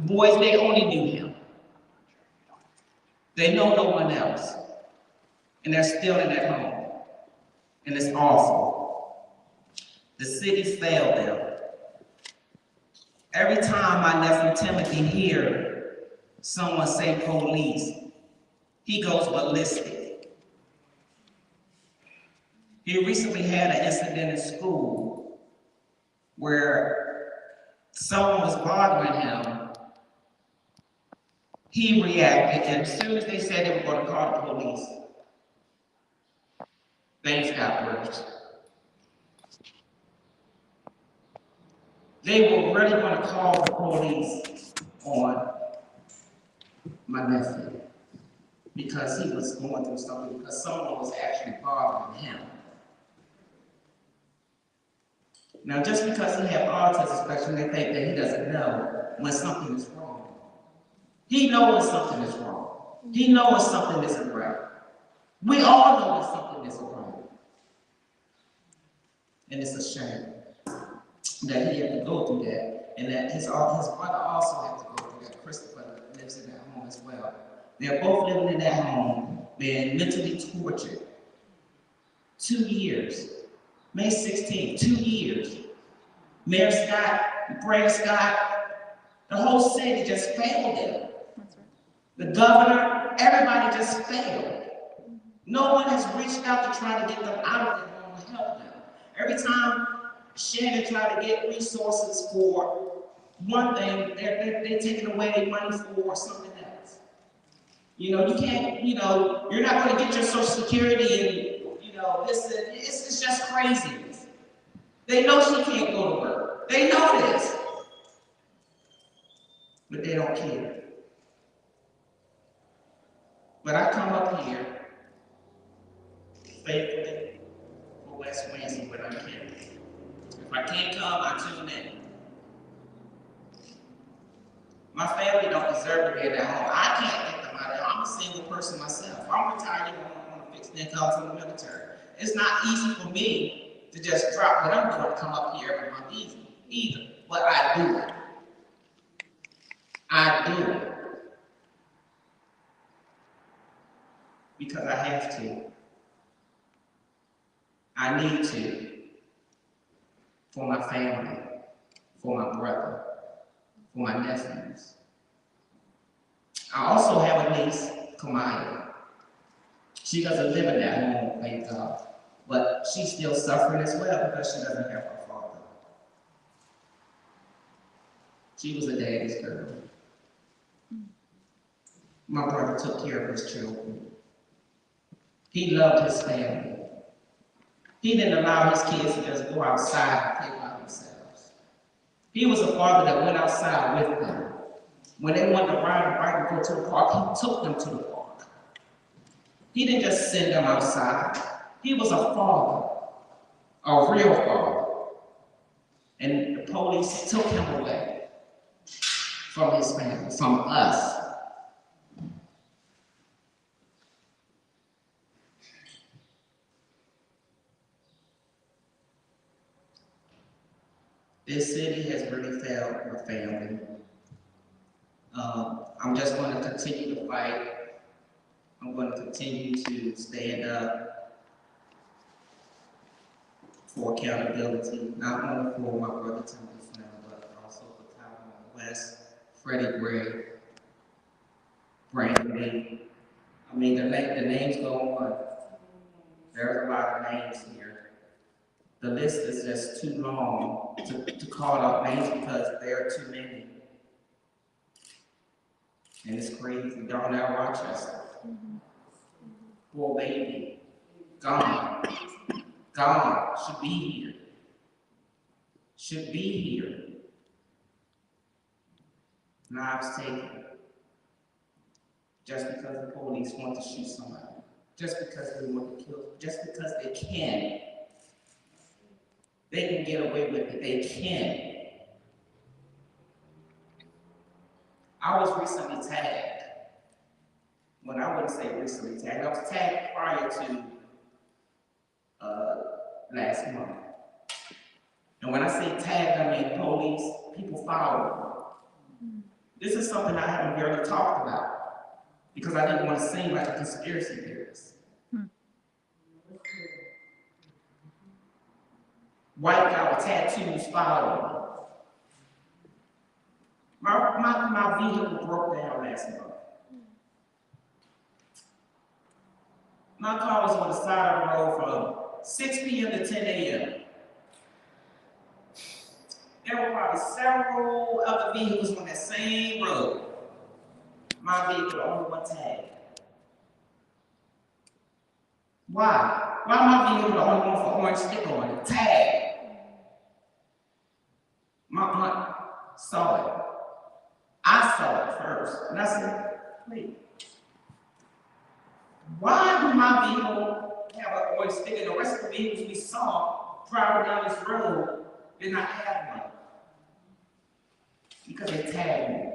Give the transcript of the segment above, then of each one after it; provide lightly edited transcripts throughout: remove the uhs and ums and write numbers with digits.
Boys, they only knew him. They know no one else. And they're still in that home. And it's awful. The city failed them. Every time my nephew Timothy hears someone say police, he goes ballistic. He recently had an incident in school where someone was bothering him. He reacted, and as soon as they said they were going to call the police, things got worse. They were really going to call the police on my nephew because he was going through something, because someone was actually bothering him. Now, just because he has autism spectrum, they think that he doesn't know when something is wrong. He knows when something is wrong. He knows when something isn't right. We all know when something isn't right. And it's a shame that he had to go through that, and that his brother also had to go through that. Christopher lives in that home as well. They're both living in that home, being mentally tortured. 2 years. May 16th, 2 years. Mayor Scott, Brad Scott, the whole city just failed them. That's right. The governor, everybody just failed. No one has reached out to try to get them out of their home and help them. Every time Shannon tried to get resources for one thing, they're taking away money for something else. You know, you can't, you know, you're not going to get your Social Security and, you know, it's just craziness. They know she can't go to work. They know this. But they don't care. But I come up here faithfully for West Wednesday when I can. If I can't come, I tune in. My family don't deserve to be in that home. I can't get them out of there. I'm a single person myself. I'm retired, I want to fix their income from the military. It's not easy for me to just drop what I'm doing to come up here every month either. But I do it. I do it. Because I have to. I need to. For my family, for my brother, for my nephews. I also have a niece, Kamaya. She doesn't live in that home, thank God. But she's still suffering as well because she doesn't have her father. She was a daddy's girl. My brother took care of his children. He loved his family. He didn't allow his kids to just go outside and play by themselves. He was a father that went outside with them. When they wanted to ride a bike and go to the park, he took them to the park. He didn't just send them outside. He was a father, a real father. And the police took him away from his family, from us. This city has really failed my family. I'm just going to continue to fight. I'm going to continue to stand up for accountability, not only for my brother Timothy Flynn, but also for Tyrone West, Freddie Gray, Brandon Lee. I mean, the names go on. There's a lot of names here. The list is just too long to call out names because there are too many. And it's crazy. Darnell Rochester. Poor baby. Gone. Gone. Should be here. Should be here. Lives taken. Just because the police want to shoot somebody. Just because they want to kill. Just because they can. They can get away with it. They can. I was recently tagged. When I wouldn't say recently tagged, I was tagged prior to last month. And when I say tagged, I mean police, people follow me. This is something I haven't barely talked about because I didn't want to seem like a conspiracy theorist. White guy with tattoos following me. My vehicle broke down last month. My car was on the side of the road from 6 p.m. to 10 a.m. There were probably several other vehicles on that same road. My vehicle, only one tag. Why? Why my vehicle the only one for orange sticker on it? Tag. My aunt saw it. I saw it first, and I said, wait, why do my vehicle have an orange sticker and the rest of the vehicles we saw driving down this road did not have one? Because they tagged me.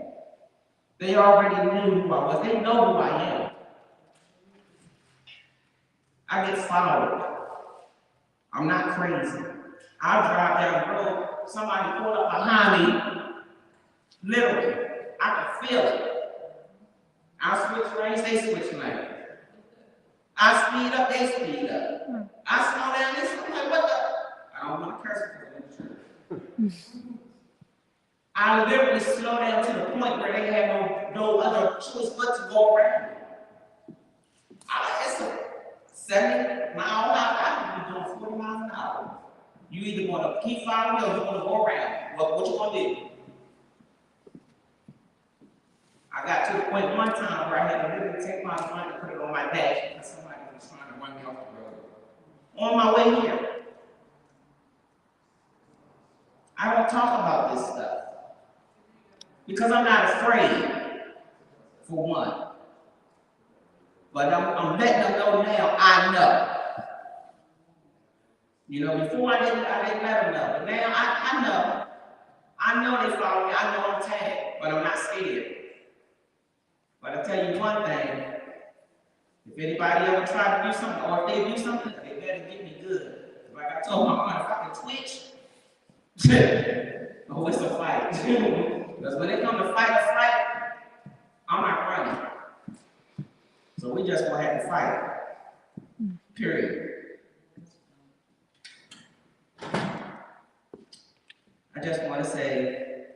They already knew who I was. They know who I am. I get followed. I'm not crazy. I drive down the road, somebody pulled up behind me, literally. I can feel it. I switch lanes, they switch lanes. I speed up, they speed up. I slow down, they slow down. What the? I don't want to curse because I'm in church. I literally slow down to the point where they have no other choice but to go around. It's a 70 mile hour. I can be doing 40 miles an hour. You either want to keep following me or you want to go around. What you want to do? I got to the point one time where I had to literally take my phone and put it on my dash because somebody was trying to run me off the road. On my way here. I don't talk about this stuff because I'm not afraid, for one. But I'm letting them know now I know. You know, before I didn't let them know. But now I know. I know they follow me. I know I'm tagged, but I'm not scared. But I'll tell you one thing. If anybody ever try to do something, or if they do something, they better get me good. Like I told my aunt, if I can twitch, oh, it's a fight. Because when they come to fight or flight, I'm not running. So we just gonna have to fight. Period. I just want to say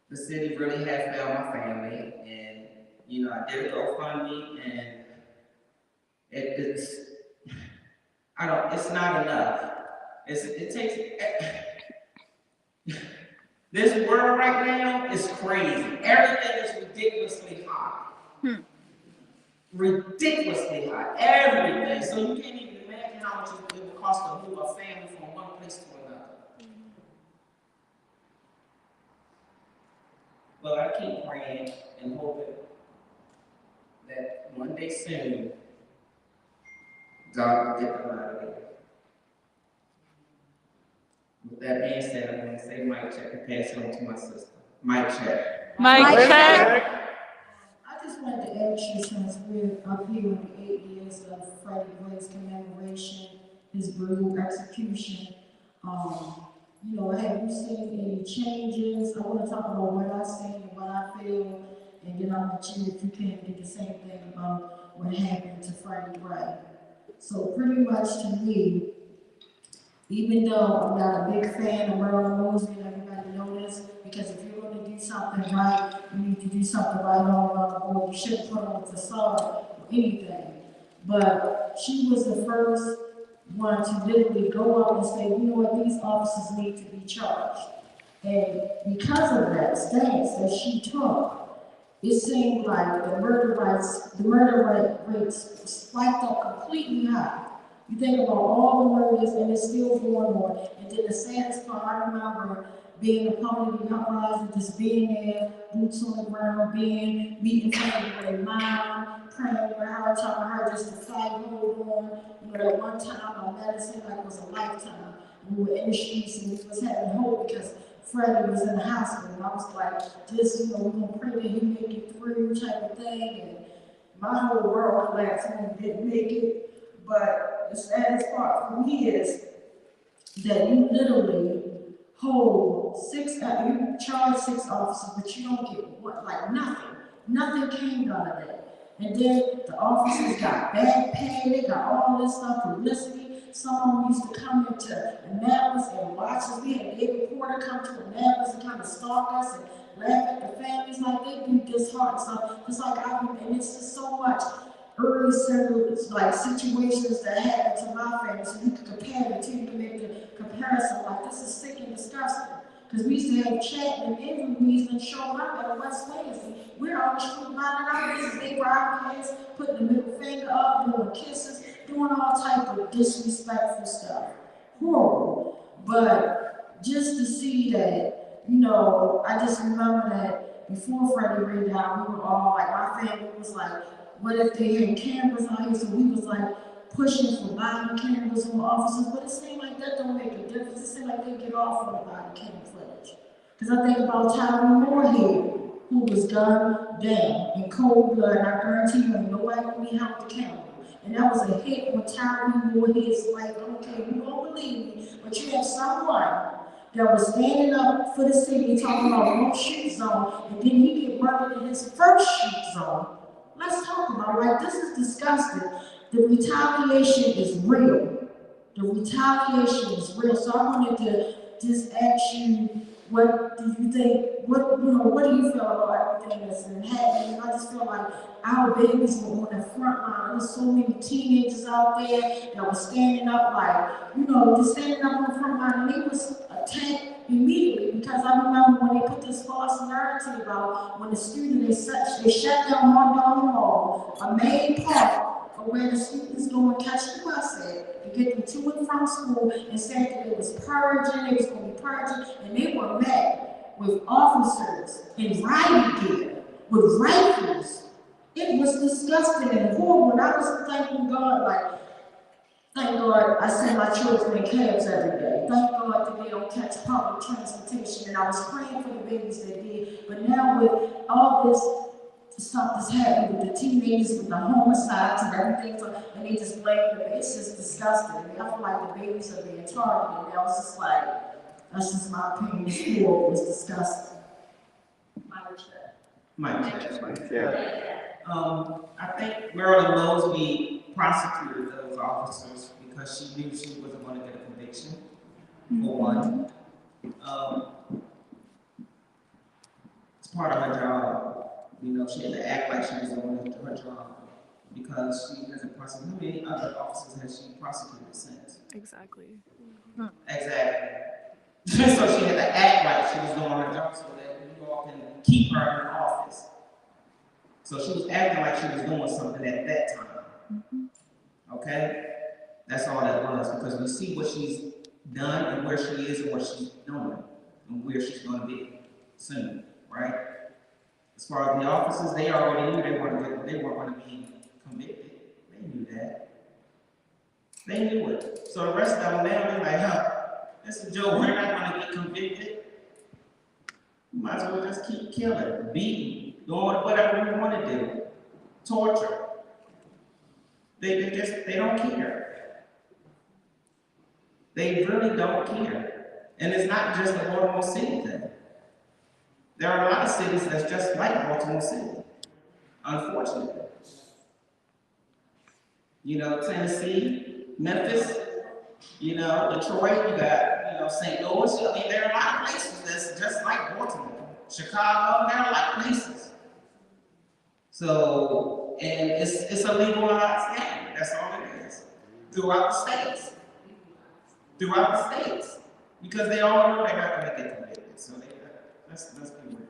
the city really has found my family, and you know I did a GoFundMe, and it's not enough. It takes this world right now is crazy. Everything is ridiculously high. Ridiculously high. Everything. So you can't even imagine how much it would cost to move a family from one place to another. But I keep praying and hoping that one day soon, God will get them out of there. With that being said, I'm going to say mic check and pass it on to my sister. Mic check. Mic check. I just wanted to ask you, since we're up here on the 8 years of Freddie Gray's commemoration, his brutal execution, you know, have you seen any changes? I want to talk about what I've seen and what I feel, and then I'll let you, if you can, get the same thing about what happened to Freddie Gray. So pretty much to me, even though I'm not a big fan of Marilyn Mosby, and everybody know this, because if you're going to do something right, you need to do something right all around the board. You shouldn't put on a facade or anything. But she was the first one to literally go up and say, you know what, these officers need to be charged. And because of that stance that she took, it seemed like the murder rates spiked up completely high. You think about all the murders and it's still going on. And then the saddest part, I remember being a part of the uprising, just being there, boots on the ground, meeting family with their mom, praying around her, telling her just to fight, hold on. You know, at one time I met her, seemed like it was a lifetime. We were in the streets and we was having hope because Freddie was in the hospital. And I was like, just, you know, we're gonna pray that he make it through type of thing. And my whole world collapsed when he didn't make it. But the saddest part for me is that you literally hold you charge 6 officers, but you don't get what, like nothing. Nothing came out of that. And then the officers got bad pay, they got all this stuff, publicity. Some of them used to come into Annapolis and watch us. We had a David Porter come to Annapolis and kind of stalk us and laugh at the families like they do disheartened stuff. It's like and it's just so much early like situations that happened to my family, so you can compare the two, you can make the comparison. Like, this is sick and disgusting. Because we used to have chat and interviews and show up at West Lansing. We're on the street minding our business, they grab hands, putting the middle finger up, doing kisses, doing all type of disrespectful stuff. Horrible. But just to see that, you know, I just remember that before Freddie Ray died, we were all like, my family was like, what if they had cameras out here? So we was like pushing for body cameras on officers, but it seemed like that don't make a difference. It seemed like they get off on the body camera footage. Because I think about Tyree Moorhead, who was gunned down in cold blood, and I guarantee you ain't nobody gonna be held accountable. And that was a hit on Tyree Moorhead's life. I don't care, you don't believe me, but you have someone that was standing up for the city talking about no shoot zone, and then he get murdered in his first shoot zone. Let's talk about it. Like, this is disgusting. The retaliation is real. The retaliation is real. So I wanted to just ask you, what do you think? What do you feel about everything that's been happening? I just feel like our babies were on the front line. There was so many teenagers out there that were standing up, like, just standing up on the front line, and they was attacked immediately, because I remember when they put this false narrative out, when the student they shut down Montgomery Hall, a main part of where the students go and catch the bus at to get them to and from school, and said that it was purging, it was going to be purging, and they were met with officers in riot gear, with rifles. It was disgusting and horrible, and I was thanking God, like, thank God I send my children in cabs every day. Thank God that they don't catch public transportation. And I was praying for the babies that did. But now with all this stuff that's happening with the teenagers, with the homicides and everything, and they just blame the babies, it's just disgusting. I mean, I feel like the babies are being targeted. And I was just like, that's just my opinion. It's horrible. It's disgusting. I think Marilyn Mosby prosecuted those officers because she knew she wasn't going to get a conviction, for one. It's part of her job. She had to act like she was doing her job because she hasn't prosecuted. How many other officers has she prosecuted since? Exactly. Exactly. So she had to act like she was doing her job so that you all can keep her in office. So she was acting like she was doing something at that time. Okay? That's all that was, because we see what she's done and where she is and what she's doing and where she's going to be soon, right? As far as the officers, they already knew they weren't going to be convicted. They knew that. They knew it. So the rest of them now, they're like, this is Joe, we're not going to get convicted. You might as well just keep killing, beating, doing whatever you want to do. Torture. They don't care. They really don't care. And it's not just a Baltimore City thing. There are a lot of cities that's just like Baltimore City, unfortunately. Tennessee, Memphis, Detroit, you got, St. Louis. I mean, there are a lot of places that's just like Baltimore. Chicago, there are a lot of places. So, and it's a legalized game. That's all it is. Throughout the states. Because they all know they're not going to get convicted. So let's be real.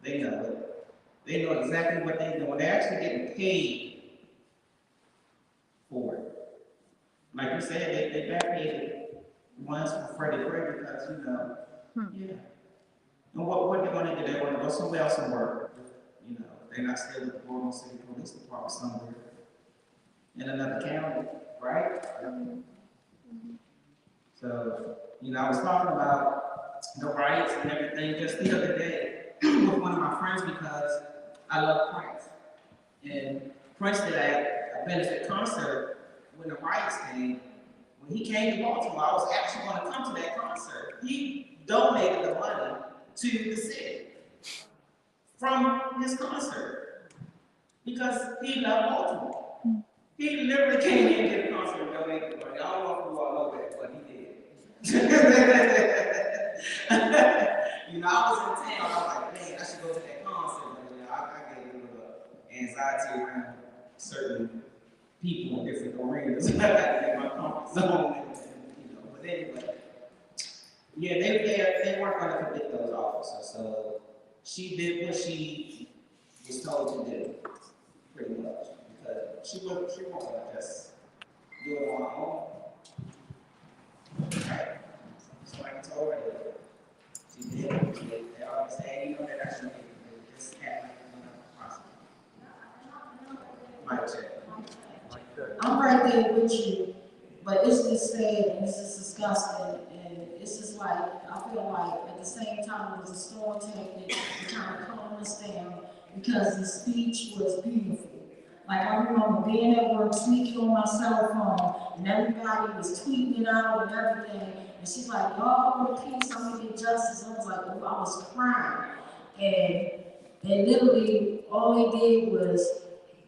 They know it. They know exactly what they're doing. They're actually getting paid for it. Like you said, they got paid once for Freddie Gray because, yeah. And what they're going to do, they're going to go somewhere else and work. They're not still with the Baltimore City Police Department somewhere in another county, right? So, I was talking about the riots and everything just the other day with one of my friends because I love Prince. And Prince did a benefit concert when the riots came. When he came to Baltimore, I was actually going to come to that concert. He donated the money to the city from his concert because he loved Baltimore. He literally came in and did a concert and donated the money. I don't know if you all know that, but he did. You know, I was in town. I was like, man, I should go to that concert. But, you know, I get a little anxiety around certain people in different arenas. I got to get my comfort zone. You know, but anyway, yeah, they weren't going to convict those officers. So she did what she was told to do, pretty much, because she wasn't going to just do it on her own. Right? So I told her that she did what she did. They always say, you know, that I shouldn't be just happen possible. Mic check. I'm right there with you, but it's just sad and it's just disgusting, and it's just like, I feel like at the same time it was a storm tactic to kind of calm us down because the speech was beautiful. Like I remember being at work, sneaking on my cell phone, and everybody was tweeting it out and everything, and she's like, y'all go to peace, I'm gonna get justice. I was like, oh, I was crying, and literally all they did was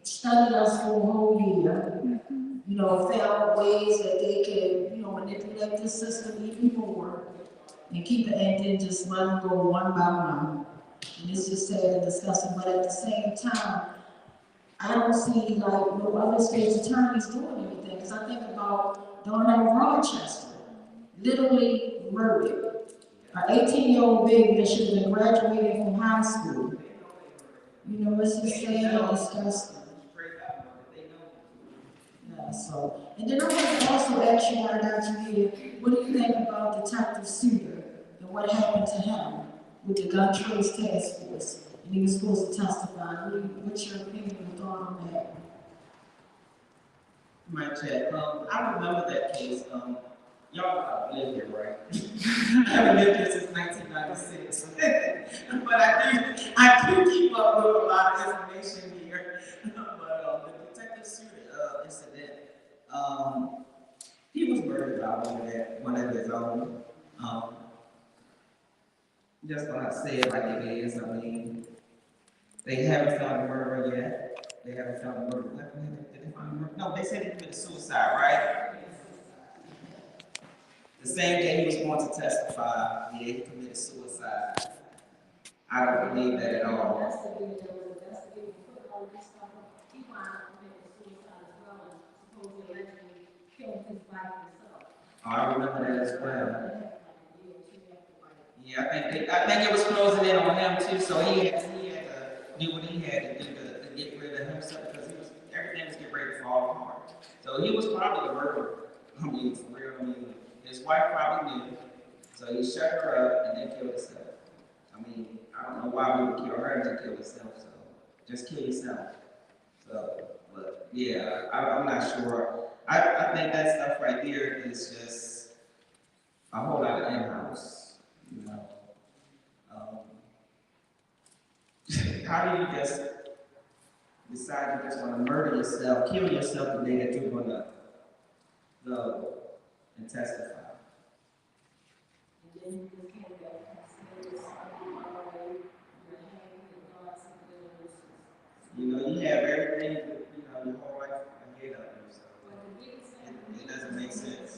studied us for a whole year, you know, found ways that they could, you know, manipulate the system even more and keep it, and then just let them go one by one. And it's just sad and disgusting, but at the same time, I don't see like no other state's attorneys doing anything, because I think about Darnell Rochester, literally murdered. An 18-year-old baby that should have been graduating from high school. You know, it's just sad and disgusting. Yeah, so, and then I want to also ask you, while I got you here, what do you think about Detective Suter and what happened to him with the gun trace task force? And he was supposed to testify. What's your opinion or thought on that? Mic check. I remember that case. Y'all live here, right? I haven't lived here since 1996, but I do keep up with a lot of information here. But the Detective Suter incident, he was murdered by one of his own. Just gonna say it like it is. I mean, they haven't found a murderer yet. They haven't found a murderer. Did they find a murderer? No, they said he committed suicide, right? The same day he was going to testify, yeah, he committed suicide. I don't believe that at all. Oh, I remember that as well. Yeah, I think it was closing in on him too, so he had to do what he had to do to get rid of himself, because everything was getting ready to fall apart. So he was probably the murderer. I mean, for real. I mean, his wife probably knew, so he shut her up and then killed himself. I mean, I don't know why we would kill her and then kill himself. So just kill yourself. So, but yeah, I'm not sure. I think that stuff right there is just a whole lot of in-house. You know, how do you just decide you just want to murder yourself, kill yourself the day that you're going to go and testify? You know, you have everything, you know, your whole life ahead of you, so it doesn't make sense.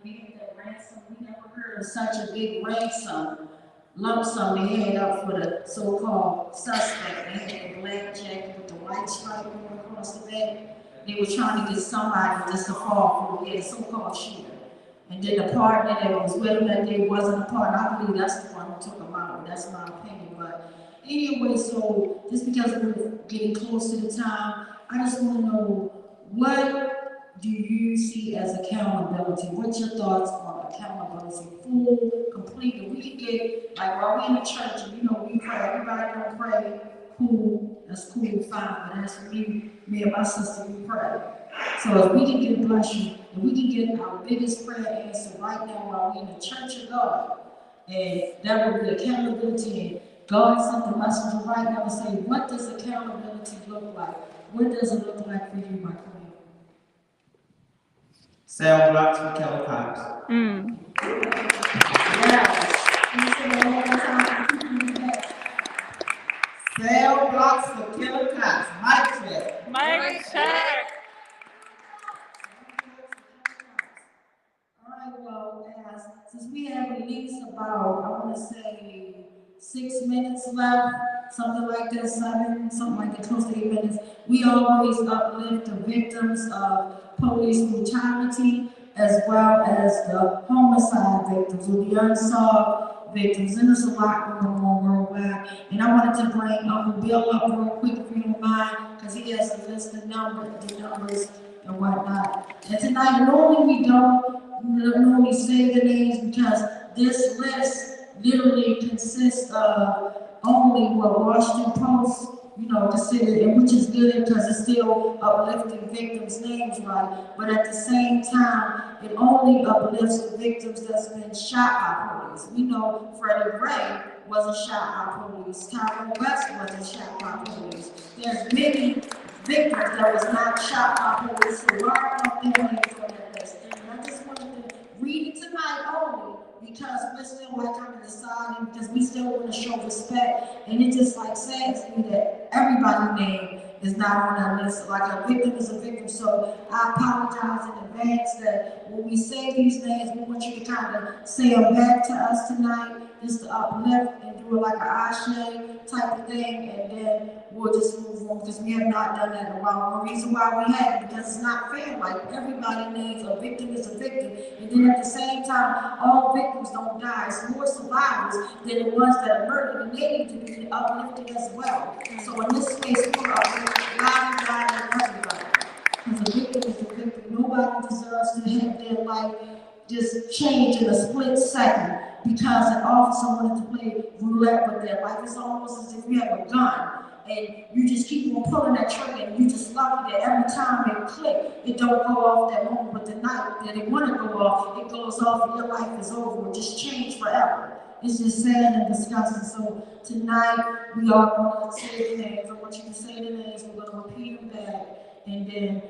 When he had that ransom, we never heard of such a big ransom, lump sum they had up for the so-called suspect. They had the black jacket with the white stripe going across the back. They were trying to get somebody just to fall for the so-called shooter. And then the partner that was with him that day wasn't a partner. I believe that's the one who took him out. That's my opinion. But anyway, so just because we're getting close to the time, I just want to know, what do you see as accountability? What's your thoughts on accountability? Full, complete, and we can get, like while we in the church, and you know, we pray, everybody don't pray, cool, that's cool, fine, but as for me and my sister, we pray. So if we can get, bless you, if we can get our biggest prayer answered right now while we're in the church of God, and that would be accountability, and God sent the messenger right now to say, what does accountability look like? What does it look like for you, my queen? Cell blocks for Kelly Cops. Yes. Can you say that one more time for the people in the back? Cell blocks for killer cops. Mic check. Mic check. All right, well, as since we have at least about, I want to say 6 minutes left, something like that, something like that, close to 8 minutes. We always uplift the victims of police brutality as well as the homicide victims or the unsolved victims. And there's a lot going on worldwide. And I wanted to bring Uncle Bill up real quick, if you don't mind, because he has to list the numbers and whatnot. And tonight, normally we don't normally say the names because this list literally consists of only what Washington Post, considered, and which is good because it's still uplifting victims' names, right? But at the same time, it only uplifts the victims that's been shot by police. We know Freddie Gray wasn't shot by police. Tyrone West wasn't shot by police. There's many victims that was not shot by police. So why are they names on that list? And I just wanted to read it tonight only because we're still like kind of deciding, because we still want to show respect. And it just like says to me that everybody's name is not on that list. Like a victim is a victim. So I apologize in advance that when we say these names, we want you to kind of say them back to us tonight, just to uplift and do it like an ashe type of thing, and then we'll just move on because we have not done that in a while. One reason why we haven't, because it's not fair. Like everybody names a victim is a victim, and then at the same time, all victims don't die. It's more survivors than the ones that are murdered, and they need to be uplifted as well. So in this space, we're uplifting everybody. Because a victim is a victim. Nobody deserves to have their life just change in a split second because an officer wanted to play roulette with their life. It's almost as if you have a gun and you just keep on pulling that trigger and you just lucky that every time it click, it don't go off that moment. But the night that it want to go off, it goes off and your life is over. It just changed forever. It's just sad and disgusting. So tonight we are going to say the names. I want you to say the names. We're going to repeat them back, and then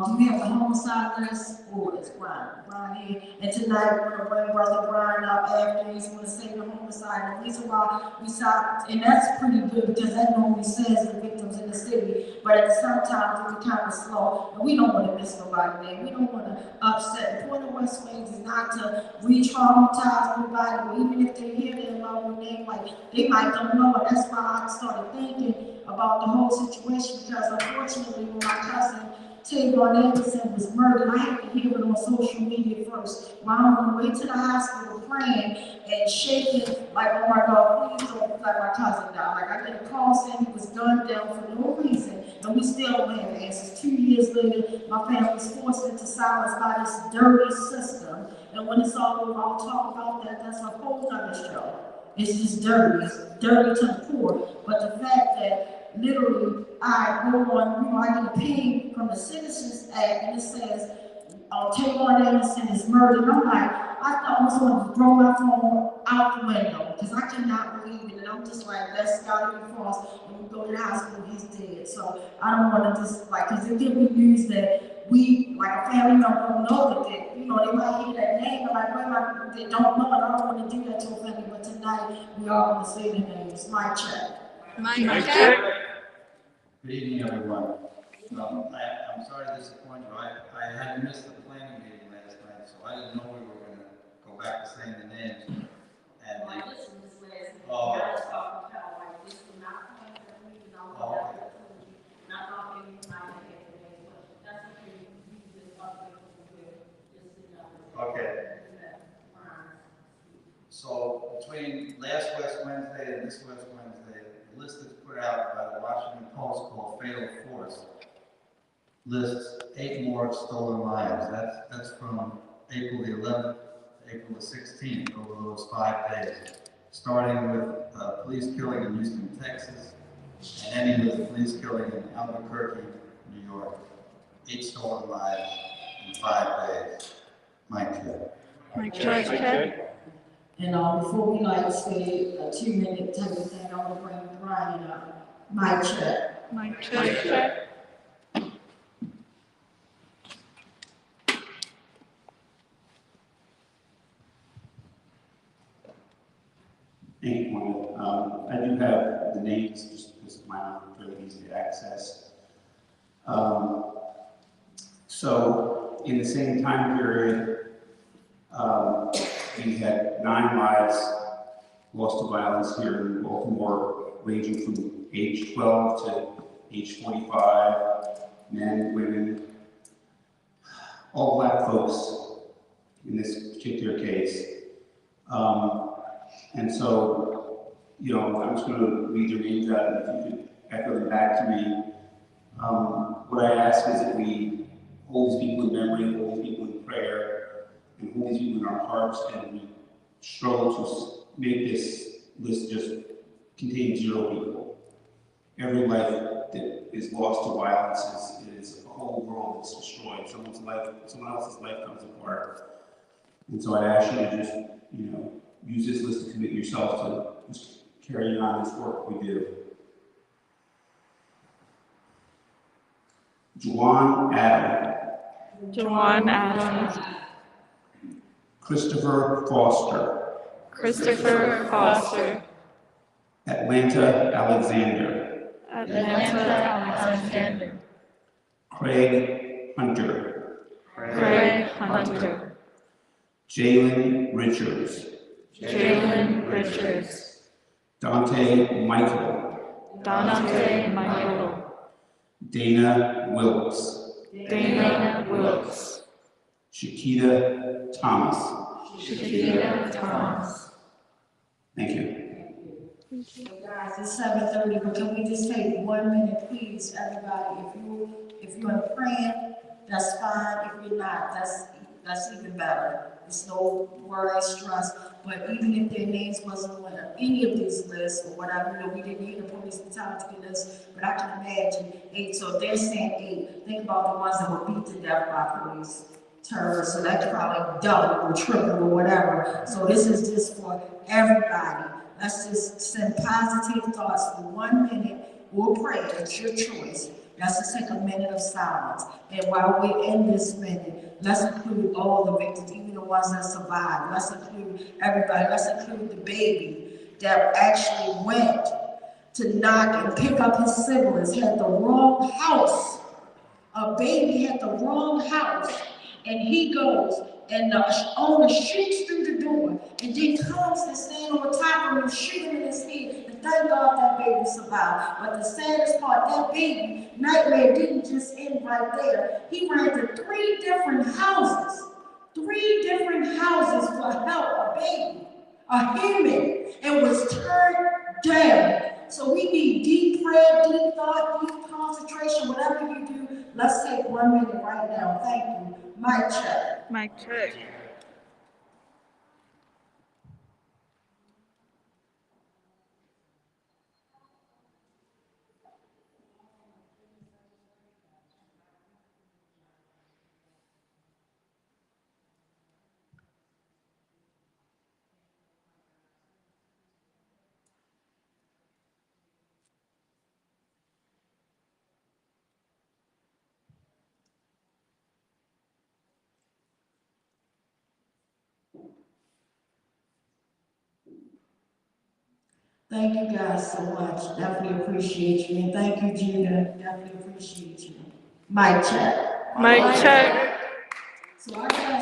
do we have the homicide list? Or it's Brian here. And tonight we're going to bring Brother Brian up after he's going to say the homicide. And the reason why we stopped, and that's pretty good because that normally says the victims in the city, but at the same time we can kind of slow. And we don't want to miss nobody, man. We don't want to upset. The point of West Wings is not to re-traumatize nobody, but even if they hear their loved one name, like they might don't know it. That's why I started thinking about the whole situation because unfortunately when my cousin Tavon Anderson was murdered, I had to hear it on social media first. While I'm on the way to the hospital praying and shaking, like, oh my God, please don't let my cousin die. Like, I get a call saying he was gunned down for no reason, and we still don't have answers. 2 years later, my family was forced into silence by this dirty system. And when it's all over, I'll talk about that. That's a whole other show. It's just dirty. It's dirty to the core. But the fact that literally, I go on, I get a ping from the Citizens Act and it says, Tavon Anderson is murdered. And I'm like, I almost want to throw my phone out the window because I cannot believe it. And I'm just like, that's gotta be false. When we go to the hospital, he's dead. So I don't want to just, like, because it could be news that we, like a family member, don't know that they might hear that name and like, well, they don't know, and I don't want to do that to a family. But tonight, we are going to say the names. My check. Mic check. Good evening, everyone. I'm sorry to disappoint you. I had missed the planning meeting last night, so I didn't know we were going to go back to saying the names. And okay. So between last West Wednesday and this West Wednesday, the list is put out by the Washington Post called Fatal Force. Lists 8 more stolen lives. That's from April the 11th to April the 16th, over those 5 days. Starting with police killing in Houston, Texas, and ending with police killing in Albuquerque, New York. 8 stolen lives in 5 days. Mic check. Mic check. And before we say a 2-minute type of thing, I want to bring Brian up. Mic check. Mic check. Thank you, Wanda. I do have the names just because mine are fairly easy to access. So in the same time period, we had 9 lives lost to violence here in Baltimore, ranging from age 12 to age 45, men, women, all black folks in this particular case. And so, you know, I'm just going to read their names out, and if you could echo them back to me. What I ask is that we hold these people in memory, hold these people in prayer, and hold these people in our hearts, and we struggle to make this list just contain 0 people. Every life that is lost to violence is a whole world that's destroyed. Someone else's life comes apart. And so I ask you to just, you know, use this list to commit yourself to just carrying on this work we do. Juwan Adams. Christopher Foster. Atlanta Alexander. Craig Hunter. Jalen Richards. Dante Michael. Dana Wilkes. Shakita Thomas. Thank you. Guys, it's 7:30, but can we just take 1 minute, please, everybody? If you're praying, that's fine. If you're not, that's even better. There's no worry, stress. But even if their names wasn't on any of these lists or whatever, you know, we didn't need the police brutality list, but I can imagine 8. So if they're saying 8, think about the ones that were beat to death by police terrorists. So that's probably double or triple or whatever. So this is just for everybody. Let's just send positive thoughts for 1 minute. We'll pray. It's your choice. Let's just take a minute of silence. And while we're in this minute, let's include all the victims, even the ones that survived. Let's include everybody. Let's include the baby that actually went to knock and pick up his siblings, had the wrong house. A baby had the wrong house. And he goes, and the owner shoots through the door, and then comes and stands on top of him, shoot him in his head, and thank God that baby survived. But the saddest part, that baby nightmare didn't just end right there. He ran to 3 different houses for help, a baby, a human, and was turned down. So we need deep prayer, deep thought, deep concentration, whatever you do. Let's take 1 minute right now. Thank you. Mic check. Thank you guys so much. Definitely appreciate you. And thank you, Gina. Definitely appreciate you. Mic check. Mic check. So I got